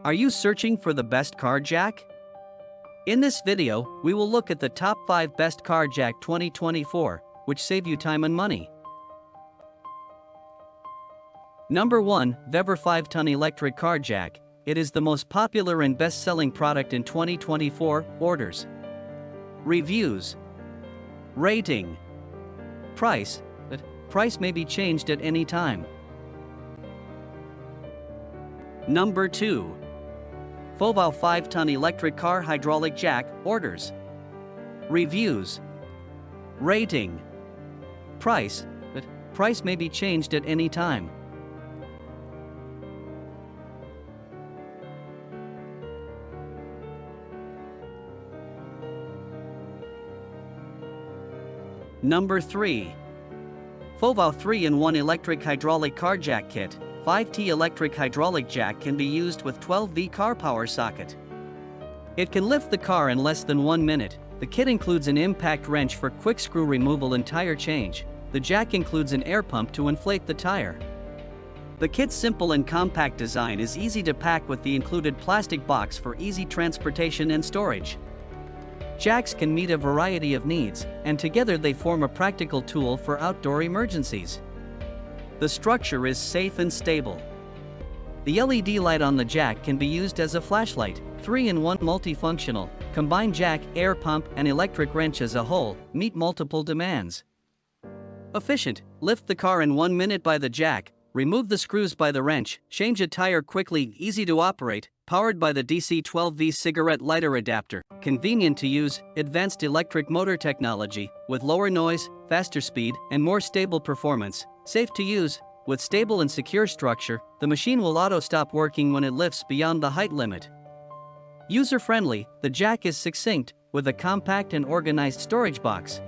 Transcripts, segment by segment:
Are you searching for the best car jack? In this video, we will look at the top 5 best car jack 2024, which save you time and money. Number 1, VEVOR 5-ton electric car jack. It is the most popular and best-selling product in 2024. Orders, reviews, rating, price. Price may be changed at any time. Number 2, FOVOW 5-ton electric car hydraulic jack. Orders, reviews, rating, price. Price may be changed at any time. Number 3, FOVOW 3-in-1 electric hydraulic car jack kit. 5T electric hydraulic jack can be used with 12V car power socket. It can lift the car in less than 1 minute. The kit includes an impact wrench for quick screw removal and tire change. The jack includes an air pump to inflate the tire. The kit's simple and compact design is easy to pack with the included plastic box for easy transportation and storage. Jacks can meet a variety of needs, and together they form a practical tool for outdoor emergencies. The structure is safe and stable. The LED light on the jack can be used as a flashlight. 3-in-1 multifunctional, combined jack, air pump, and electric wrench as a whole, meet multiple demands. Efficient, lift the car in 1 minute by the jack, remove the screws by the wrench, change a tire quickly, easy to operate, powered by the DC 12V cigarette lighter adapter. Convenient to use, advanced electric motor technology, with lower noise, faster speed, and more stable performance. Safe to use, with stable and secure structure, the machine will auto-stop working when it lifts beyond the height limit. User-friendly, the jack is succinct, with a compact and organized storage box.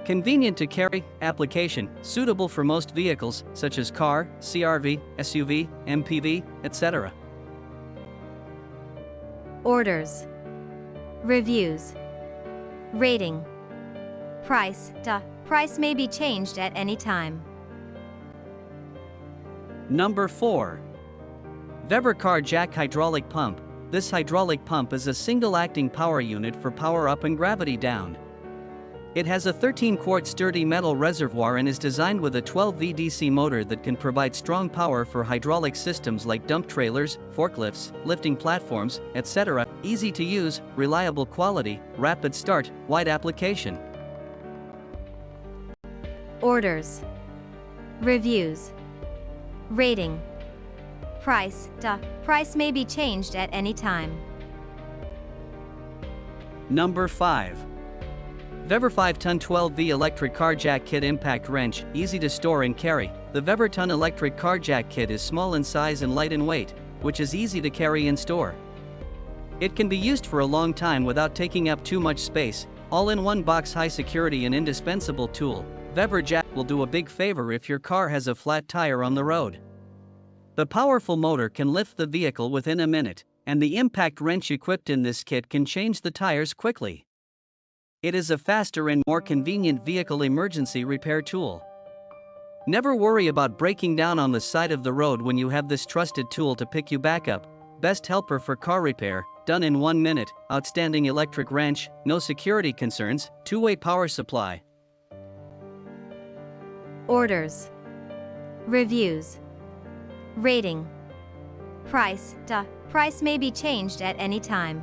Convenient to carry, application, suitable for most vehicles, such as car, CRV, SUV, MPV, etc. Orders, reviews, rating, price. Price may be changed at any time. Number 4, VEVOR car jack hydraulic pump. This hydraulic pump is a single-acting power unit for power up and gravity down. It has a 13-quart sturdy metal reservoir and is designed with a 12V DC motor that can provide strong power for hydraulic systems like dump trailers, forklifts, lifting platforms, etc. Easy to use, reliable quality, rapid start, wide application. Orders, reviews, rating, price. Price may be changed at any time. Number 5, VEVOR 5-ton 12V electric car jack kit impact wrench, easy to store and carry. The VEVOR ton electric car jack kit is small in size and light in weight, which is easy to carry and store. It can be used for a long time without taking up too much space. All in one box, high security and indispensable tool. VEVOR jack will do a big favor if your car has a flat tire on the road. The powerful motor can lift the vehicle within a minute, and the impact wrench equipped in this kit can change the tires quickly. It is a faster and more convenient vehicle emergency repair tool. Never worry about breaking down on the side of the road when you have this trusted tool to pick you back up. Best helper for car repair, done in 1 minute, outstanding electric wrench, no security concerns, two-way power supply. Orders, reviews, rating, price. Price may be changed at any time.